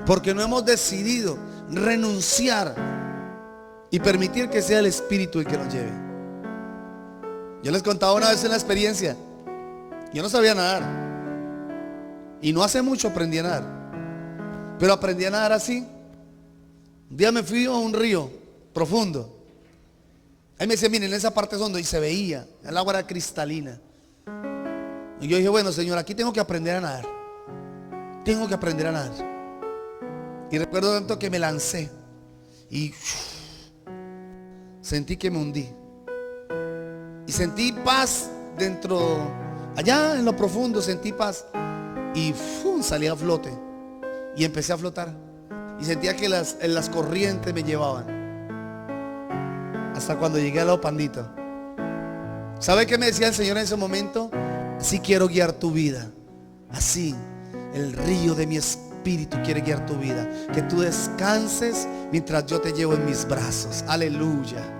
porque no hemos decidido renunciar y permitir que sea el Espíritu el que nos lleve. Yo les contaba una vez una experiencia. Yo no sabía nadar, y no hace mucho aprendí a nadar, pero aprendí a nadar así. Un día me fui a un río profundo. Ahí me decía, miren, en esa parte es hondo, y se veía, el agua era cristalina. Y yo dije, bueno, Señor, aquí tengo que aprender a nadar. Tengo que aprender a nadar. Y recuerdo tanto que me lancé y sentí que me hundí. Y sentí paz dentro, allá en lo profundo sentí paz. Y salí a flote. Y empecé a flotar. Y sentía que las corrientes me llevaban. Hasta cuando llegué al lado Pandito. ¿Sabe qué me decía el Señor en ese momento? Así quiero guiar tu vida. Así el río de mi espíritu quiere guiar tu vida. Que tú descanses mientras yo te llevo en mis brazos. Aleluya.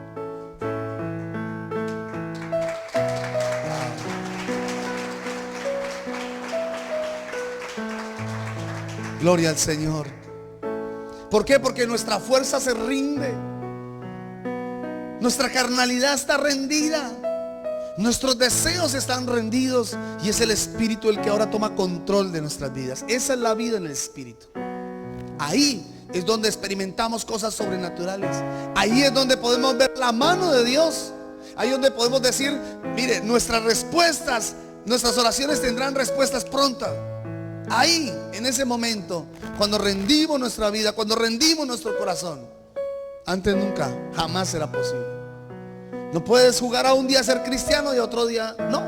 Gloria al Señor. ¿Por qué? Porque nuestra fuerza se rinde. Nuestra carnalidad está rendida. Nuestros deseos están rendidos. Y es el Espíritu el que ahora toma control de nuestras vidas. Esa es la vida en el Espíritu. Ahí es donde experimentamos cosas sobrenaturales. Ahí es donde podemos ver la mano de Dios. Ahí es donde podemos decir, mire, nuestras respuestas, nuestras oraciones tendrán respuestas prontas. Ahí, en ese momento, cuando rendimos nuestra vida, cuando rendimos nuestro corazón. Antes nunca, jamás será posible. No puedes jugar a un día a ser cristiano y a otro día no.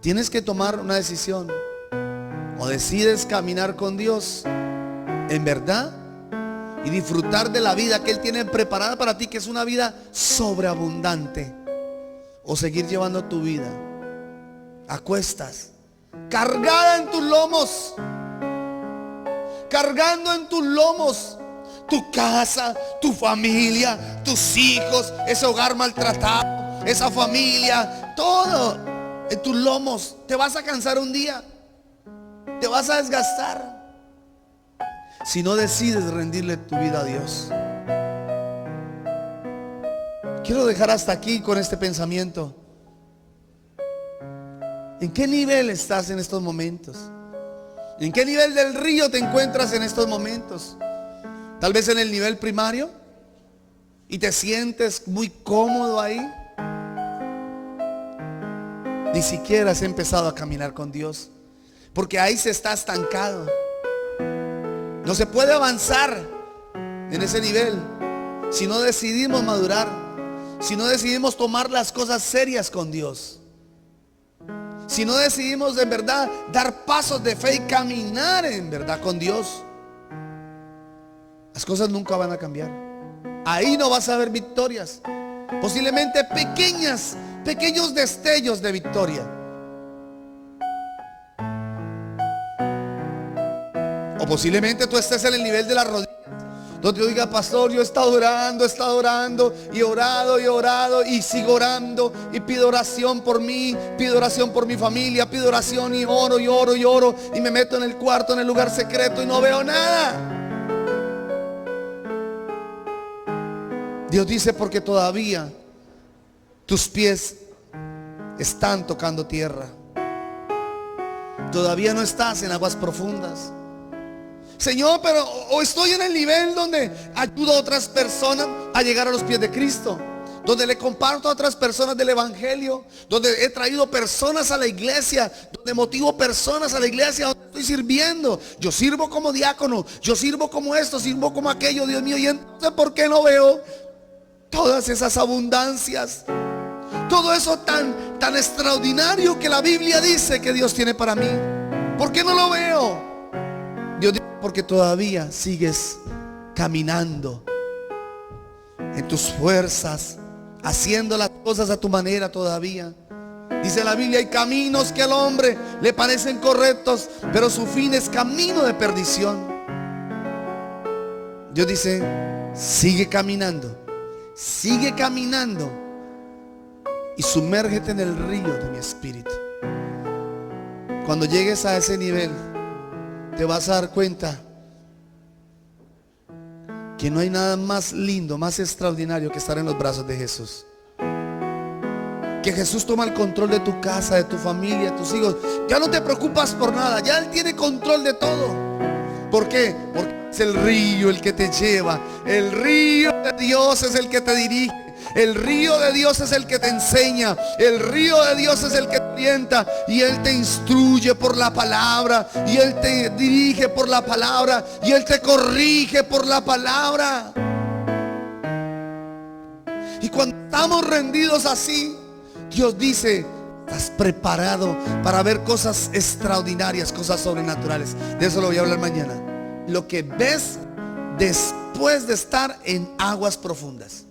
Tienes que tomar una decisión. O decides caminar con Dios en verdad y disfrutar de la vida que Él tiene preparada para ti, que es una vida sobreabundante. O seguir llevando tu vida a cuestas, cargada en tus lomos, cargando en tus lomos tu casa, tu familia, tus hijos, ese hogar maltratado, esa familia, todo en tus lomos. Te vas a cansar un día, te vas a desgastar si no decides rendirle tu vida a Dios. Quiero dejar hasta aquí con este pensamiento. ¿En qué nivel estás en estos momentos? ¿En qué nivel del río te encuentras en estos momentos? Tal vez en el nivel primario y te sientes muy cómodo ahí. Ni siquiera has empezado a caminar con Dios, porque ahí se está estancado. No se puede avanzar en ese nivel si no decidimos madurar, si no decidimos tomar las cosas serias con Dios. Si no decidimos de verdad dar pasos de fe y caminar en verdad con Dios, las cosas nunca van a cambiar. Ahí no vas a ver victorias. Posiblemente pequeños destellos de victoria. O posiblemente tú estés en el nivel de la rodilla, donde yo diga, pastor, yo he estado orando y orado y sigo orando y pido oración por mí, pido oración por mi familia, pido oración y oro y me meto en el cuarto, en el lugar secreto y no veo nada. Dios dice, porque todavía tus pies están tocando tierra. Todavía no estás en aguas profundas. Señor, pero o estoy en el nivel donde ayudo a otras personas a llegar a los pies de Cristo, donde le comparto a otras personas del evangelio, donde he traído personas a la iglesia, donde motivo personas a la iglesia, donde estoy sirviendo. Yo sirvo como diácono, yo sirvo como esto, sirvo como aquello, Dios mío. Y entonces, ¿por qué no veo todas esas abundancias? Todo eso tan extraordinario que la Biblia dice que Dios tiene para mí. ¿Por qué no lo veo? Dios dice, porque todavía sigues caminando en tus fuerzas, haciendo las cosas a tu manera todavía. Dice la Biblia, hay caminos que al hombre le parecen correctos, pero su fin es camino de perdición. Dios dice, sigue caminando y sumérgete en el río de mi espíritu. Cuando llegues a ese nivel, te vas a dar cuenta que no hay nada más lindo, más extraordinario que estar en los brazos de Jesús. Que Jesús toma el control de tu casa, de tu familia, de tus hijos. Ya no te preocupas por nada, ya Él tiene control de todo. ¿Por qué? Porque es el río el que te lleva. El río de Dios es el que te dirige. El río de Dios es el que te enseña. El río de Dios es el que te orienta. Y Él te instruye por la palabra. Y Él te dirige por la palabra. Y Él te corrige por la palabra. Y cuando estamos rendidos así, Dios dice, estás preparado para ver cosas extraordinarias, cosas sobrenaturales. De eso lo voy a hablar mañana. Lo que ves después de estar en aguas profundas.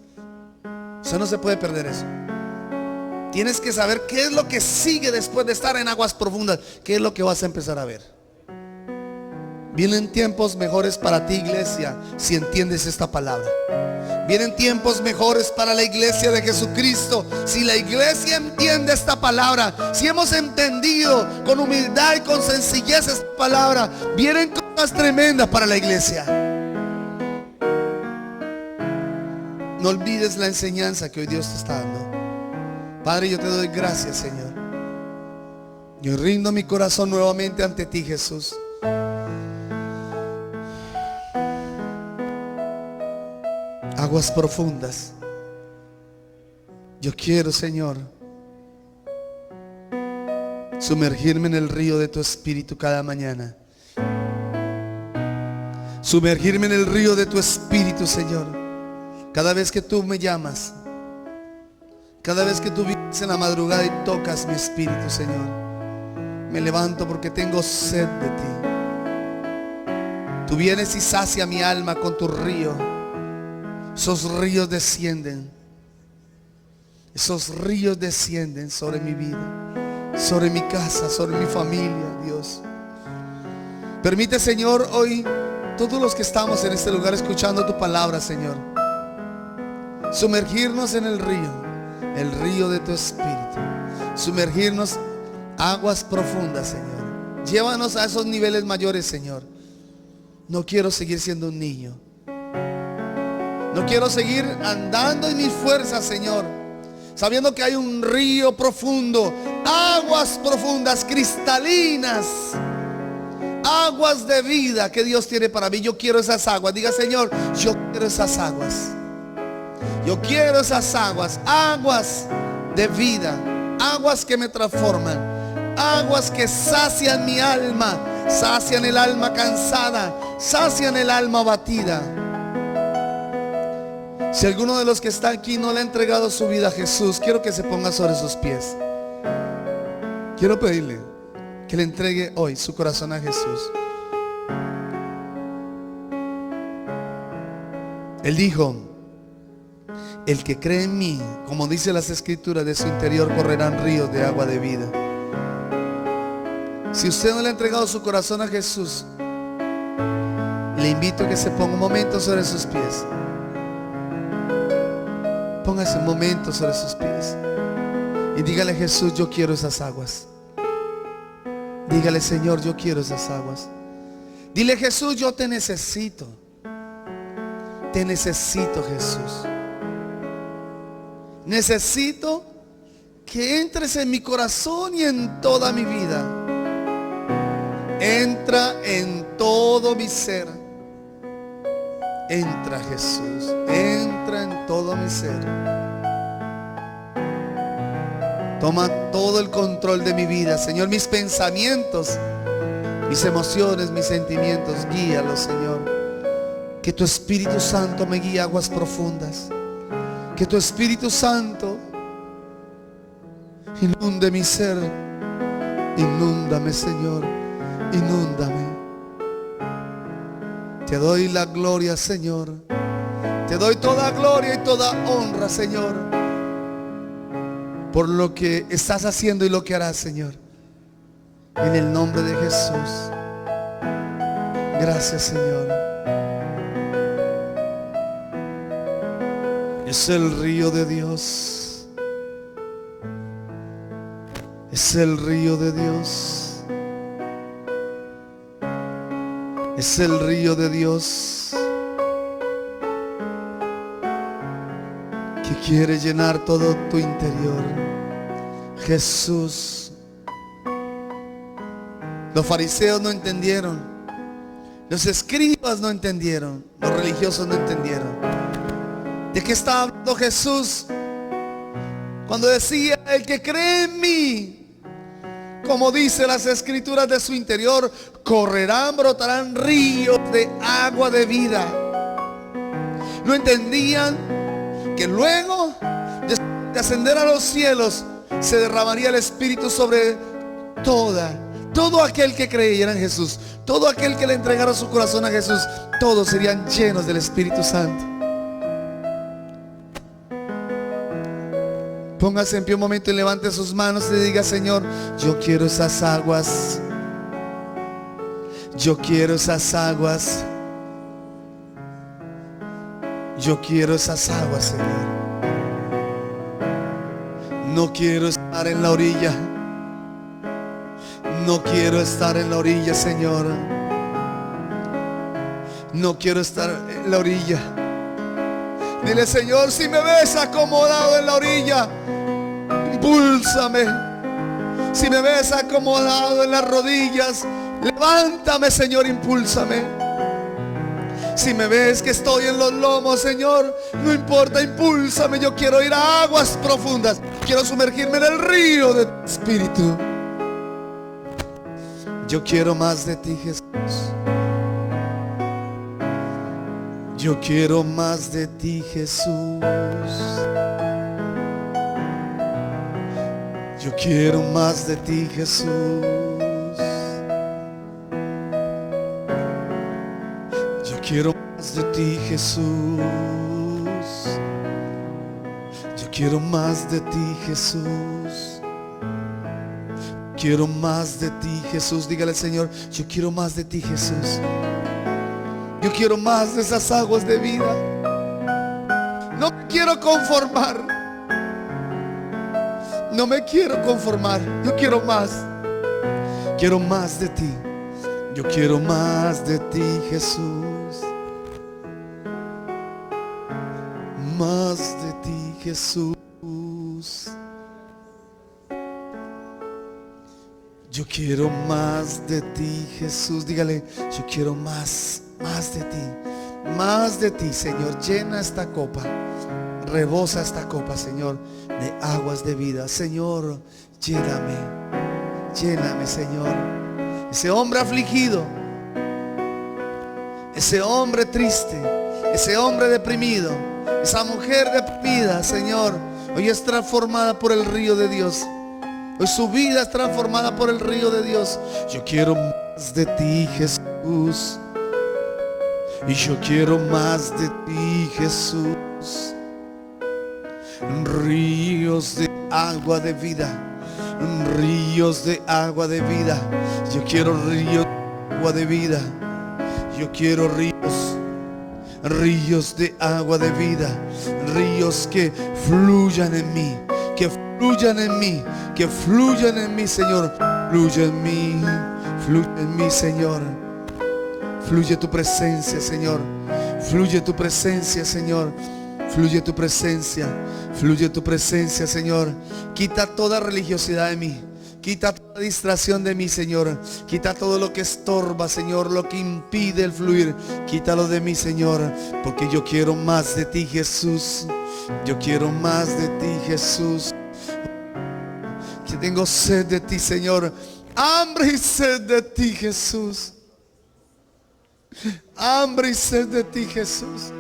Eso no se puede perder eso. Tienes que saber qué es lo que sigue después de estar en aguas profundas. ¿Qué es lo que vas a empezar a ver? Vienen tiempos mejores para ti, iglesia, si entiendes esta palabra. Vienen tiempos mejores para la iglesia de Jesucristo si la iglesia entiende esta palabra. Si hemos entendido con humildad y con sencillez esta palabra, vienen cosas tremendas para la iglesia. No olvides la enseñanza que hoy Dios te está dando. Padre, yo te doy gracias, Señor. Yo rindo mi corazón nuevamente ante ti, Jesús. Aguas profundas. Yo quiero, Señor, sumergirme en el río de tu espíritu cada mañana. Sumergirme en el río de tu espíritu, Señor. Cada vez que tú me llamas, cada vez que tú vienes en la madrugada y tocas mi espíritu, Señor, me levanto porque tengo sed de ti. Tú vienes y sacia mi alma con tu río. Esos ríos descienden. Esos ríos descienden sobre mi vida, sobre mi casa, sobre mi familia, Dios. Permite, Señor, hoy todos los que estamos en este lugar escuchando tu palabra, Señor, sumergirnos en el río de tu espíritu. Sumergirnos aguas profundas, Señor. Llévanos a esos niveles mayores, Señor. No quiero seguir siendo un niño. No quiero seguir andando en mis fuerzas, Señor, sabiendo que hay un río profundo, aguas profundas, cristalinas, aguas de vida que Dios tiene para mí. Yo quiero esas aguas. Diga, Señor, yo quiero esas aguas. Yo quiero esas aguas, aguas de vida, aguas que me transforman, aguas que sacian mi alma, sacian el alma cansada, sacian el alma abatida. Si alguno de los que está aquí no le ha entregado su vida a Jesús, quiero que se ponga sobre sus pies. Quiero pedirle que le entregue hoy su corazón a Jesús. Él dijo, el que cree en mí, como dice las escrituras, de su interior correrán ríos de agua de vida. Si usted no le ha entregado su corazón a Jesús, le invito a que se ponga un momento sobre sus pies. Póngase un momento sobre sus pies y dígale, Jesús, yo quiero esas aguas. Dígale, Señor, yo quiero esas aguas. Dile, Jesús, yo te necesito. Te necesito, Jesús. Necesito que entres en mi corazón y en toda mi vida. Entra en todo mi ser. Entra, Jesús, entra en todo mi ser. Toma todo el control de mi vida, Señor. Mis pensamientos, mis emociones, mis sentimientos, guíalos, Señor. Que tu Espíritu Santo me guíe a aguas profundas. Que tu Espíritu Santo inunde mi ser. Inúndame, Señor. Inúndame. Te doy la gloria, Señor. Te doy toda gloria y toda honra, Señor, por lo que estás haciendo y lo que harás, Señor. En el nombre de Jesús. Gracias, Señor. Es el río de Dios. Es el río de Dios. Es el río de Dios que quiere llenar todo tu interior. Jesús. Los fariseos no entendieron. Los escribas no entendieron. Los religiosos no entendieron. ¿De qué estaba hablando Jesús? Cuando decía: el que cree en mí, como dice las escrituras, de su interior correrán, brotarán ríos de agua de vida. No entendían que luego de ascender a los cielos se derramaría el Espíritu sobre todo aquel que creyera en Jesús, todo aquel que le entregara su corazón a Jesús. Todos serían llenos del Espíritu Santo. Póngase en pie un momento y levante sus manos y le diga: Señor, yo quiero esas aguas. Yo quiero esas aguas. Yo quiero esas aguas, Señor. No quiero estar en la orilla. No quiero estar en la orilla, Señor. No quiero estar en la orilla. Dile: Señor, si me ves acomodado en la orilla, impúlsame. Si me ves acomodado en las rodillas, levántame, Señor, impúlsame. Si me ves que estoy en los lomos, Señor, no importa, impúlsame. Yo quiero ir a aguas profundas. Quiero sumergirme en el río de tu Espíritu. Yo quiero más de ti, Jesús. Yo quiero más de ti, Jesús. Yo quiero más de ti, Jesús. Yo quiero más de ti, Jesús. Yo quiero más de ti, Jesús. Quiero más de ti, Jesús. Dígale al Señor: yo quiero más de ti, Jesús. Yo quiero más de esas aguas de vida. No me quiero conformar. No me quiero conformar. Yo quiero más. Quiero más de ti. Yo quiero más de ti, Jesús. Más de ti, Jesús. Yo quiero más de ti, Jesús. Dígale: yo quiero más de ti. Más de ti, Señor. Llena esta copa. Rebosa esta copa, Señor, de aguas de vida. Señor, lléname. Lléname, Señor. Ese hombre afligido, ese hombre triste, ese hombre deprimido, esa mujer deprimida, Señor, hoy es transformada por el río de Dios. Hoy su vida es transformada por el río de Dios. Yo quiero más de ti, Jesús. Y yo quiero más de ti, Jesús. Ríos de agua de vida. Ríos de agua de vida. Yo quiero ríos de agua de vida. Yo quiero ríos de agua de vida. Ríos que fluyan en mí. Que fluyan en mí. Que fluyan en mí, Señor. Fluye en mí, Señor. Fluye tu presencia, Señor. Fluye tu presencia, Señor. Fluye tu presencia. Fluye tu presencia, Señor. Quita toda religiosidad de mí. Quita toda distracción de mí, Señor. Quita todo lo que estorba, Señor, lo que impide el fluir. Quítalo de mí, Señor, porque yo quiero más de ti, Jesús. Yo quiero más de ti, Jesús. Que tengo sed de ti, Señor. Hambre y sed de ti, Jesús. Hambre y sed de ti, Jesús.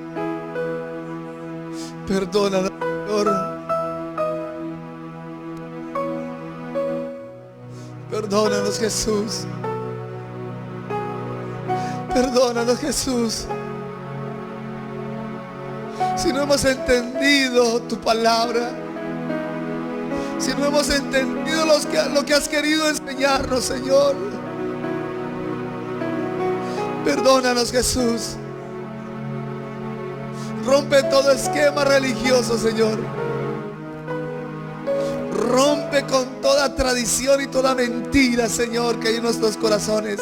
Perdónanos, Señor. Perdónanos, Jesús. Perdónanos, Jesús. Si no hemos entendido tu palabra, si no hemos entendido lo que has querido enseñarnos, Señor. Perdónanos, Jesús. Rompe todo esquema religioso, Señor. Rompe con toda tradición y toda mentira, Señor, que hay en nuestros corazones.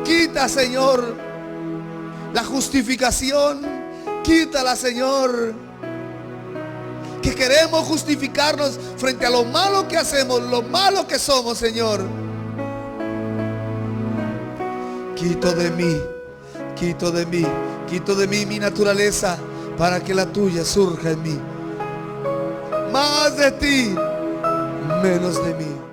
Quita, Señor, la justificación. Quítala, Señor. Que queremos justificarnos frente a lo malo que hacemos, lo malo que somos, Señor. Quito de mí mi naturaleza para que la tuya surja en mí. Más de ti, menos de mí.